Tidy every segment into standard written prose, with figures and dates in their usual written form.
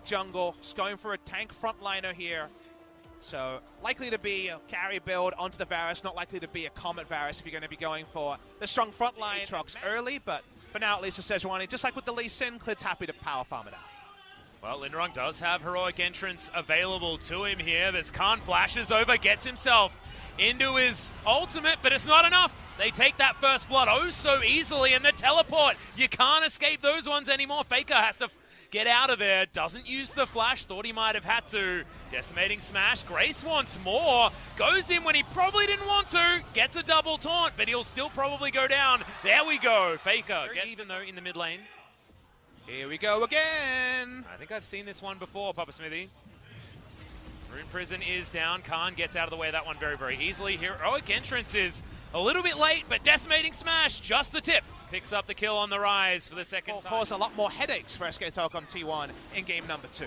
Jungle, just going for a tank frontliner here. So likely to be a carry build onto the Varus, not likely to be a Comet Varus if you're going to be going for the strong frontline. Trucks early, but for now at least the Sejuani, just like with the Lee Sin, Clid's happy to power farm it out. Well, Linderung does have heroic entrance available to him here. As Khan flashes over, gets himself into his ultimate, but it's not enough. They take that first blood oh so easily, and the teleport, you can't escape those ones anymore. Faker has to get out of there, doesn't use the flash, thought he might have had to. Decimating smash, Grace wants more, goes in when he probably didn't want to, gets a double taunt, but he'll still probably go down. There we go, Faker, even though in the mid lane. Here we go again. I think I've seen this one before, Papa Smithy. Rune Prison is down, Khan gets out of the way of that one very, very easily. Heroic entrance is a little bit late, but Decimating Smash, just the tip. Picks up the kill on the rise for the second time. Cause a lot more headaches for SK Telecom T1 in game number 2.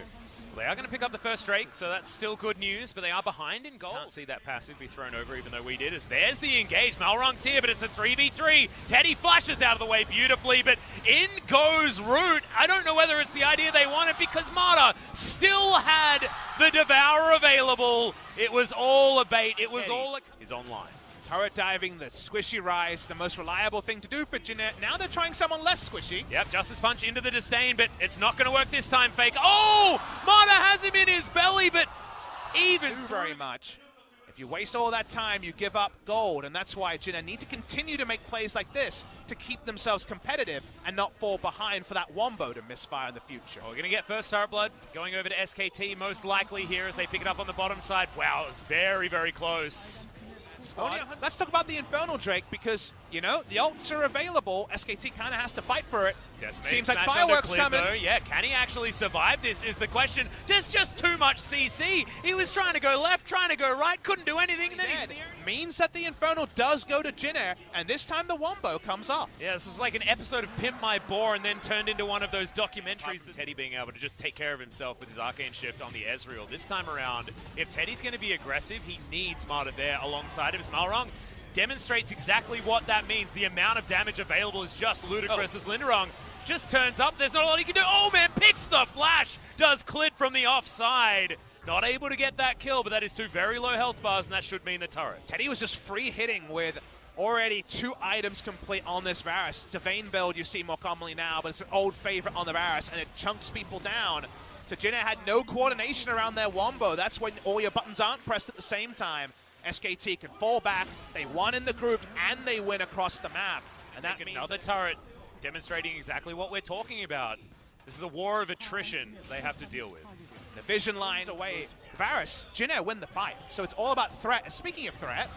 They are going to pick up the first Drake, so that's still good news, but they are behind in gold. Can't see that passive be thrown over, even though we did, as there's the engage. Malrung's here, but it's a 3v3. Teddy flashes out of the way beautifully, but in goes Root. I don't know whether it's the idea they wanted, because Mata still had the Devour available. It was all a bait. It was all a... Is online. Turret diving, the squishy rise, the most reliable thing to do for Jeanette. Now they're trying someone less squishy. Yep, Justice Punch into the disdain, but it's not going to work this time, Fake. Oh! Mata has him in his belly, but even very much. If you waste all that time, you give up gold, and that's why Jeanette need to continue to make plays like this to keep themselves competitive and not fall behind for that wombo to misfire in the future. Oh, we're going to get first turret blood going over to SKT, most likely here as they pick it up on the bottom side. Wow, it was very, very close. Let's talk about the Infernal Drake because, you know, the ults are available. SKT kind of has to fight for it. Seems like fireworks coming. Though. Yeah, can he actually survive this is the question. There's just too much CC. He was trying to go left, trying to go right, couldn't do anything. And then means that the Infernal does go to Jinner, and this time the wombo comes off. Yeah, this is like an episode of Pimp My Boar and then turned into one of those documentaries. Teddy being able to just take care of himself with his Arcane Shift on the Ezreal. This time around, if Teddy's going to be aggressive, he needs Mata there alongside of his Malrung. Demonstrates exactly what that means. The amount of damage available is just ludicrous as Linderung just turns up. There's not a lot he can do. Oh man, picks the flash. Does Clid from the offside. Not able to get that kill, but that is 2 very low health bars, and that should mean the turret. Teddy was just free hitting with already 2 items complete on this Varus. It's a Vayne build you see more commonly now, but it's an old favorite on the Varus, and it chunks people down. So Jinner had no coordination around their wombo. That's when all your buttons aren't pressed at the same time. SKT can fall back, they won in the group, and they win across the map. And that means another turret, demonstrating exactly what we're talking about. This is a war of attrition they have to deal with. The vision line away. Varus, Jinner win the fight, so it's all about threat. And speaking of threat,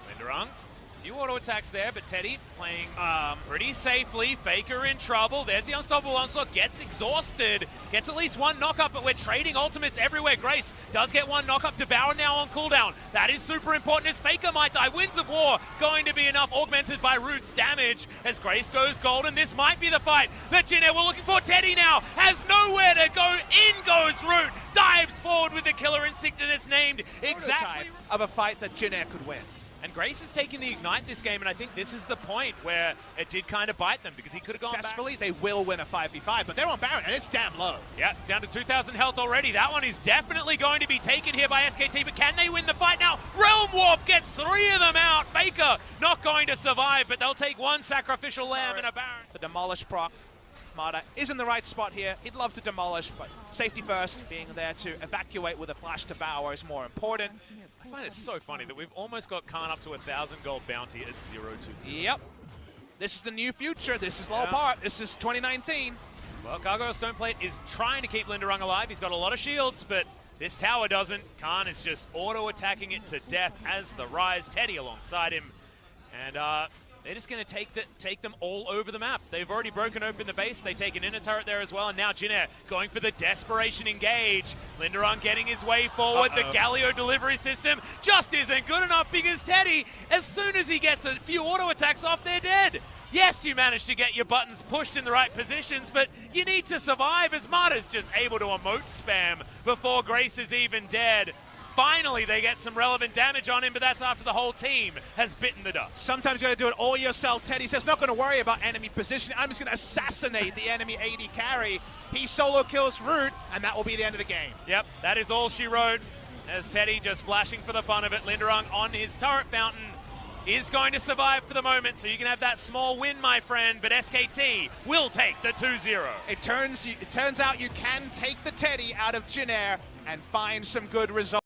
Linderung, few auto attacks there, but Teddy playing pretty safely. Faker in trouble. There's the unstoppable onslaught. Gets exhausted. Gets at least 1 knock-up, but we're trading ultimates everywhere. Grace does get 1 knock-up. Devour now on cooldown. That is super important as Faker might die. Winds of War going to be enough, augmented by Root's damage as Grace goes golden. This might be the fight that Jinner we're looking for. Teddy now has nowhere to go. In goes Root. Dives forward with the killer instinct, and it's named exactly of a fight that Jinner could win. And Grace has taken the Ignite this game, and I think this is the point where it did kind of bite them, because he could have gone back. Successfully, they will win a 5v5, but they're on Baron, and it's damn low. Yeah, it's down to 2,000 health already. That one is definitely going to be taken here by SKT, but can they win the fight now? Realm Warp gets 3 of them out. Faker not going to survive, but they'll take 1 Sacrificial Lamb and a Baron. The Demolish proc. Mata is in the right spot here. He'd love to demolish, but safety first, being there to evacuate with a flash to Devour is more important. I find it so funny that we've almost got Khan up to 1,000 gold bounty at 0-2-0. Yep. This is the new future. This is low part. This is 2019. Well, Gargoyle Stoneplate is trying to keep Linderung alive. He's got a lot of shields, but this tower doesn't. Khan is just auto-attacking it to death as the rise. Teddy alongside him. And they're just going to take them all over the map. They've already broken open the base. They take an inner turret there as well. And now Jinner going for the desperation engage. Linderung getting his way forward. The Galio delivery system just isn't good enough because Teddy, as soon as he gets a few auto attacks off, they're dead. Yes, you managed to get your buttons pushed in the right positions, but you need to survive as Mata's just able to emote spam before Grace is even dead. finally they get some relevant damage on him, but that's after the whole team has bitten the dust. Sometimes you gotta do it all yourself. Teddy says, not gonna worry about enemy positioning. I'm just gonna assassinate the enemy AD carry. He solo kills Root, and that will be the end of the game. Yep, that is all she wrote. As Teddy just flashing for the fun of it. Linderung on his turret fountain is going to survive for the moment, so you can have that small win, my friend, but SKT will take the 2-0. It turns out you can take the Teddy out of Jin Air and find some good results.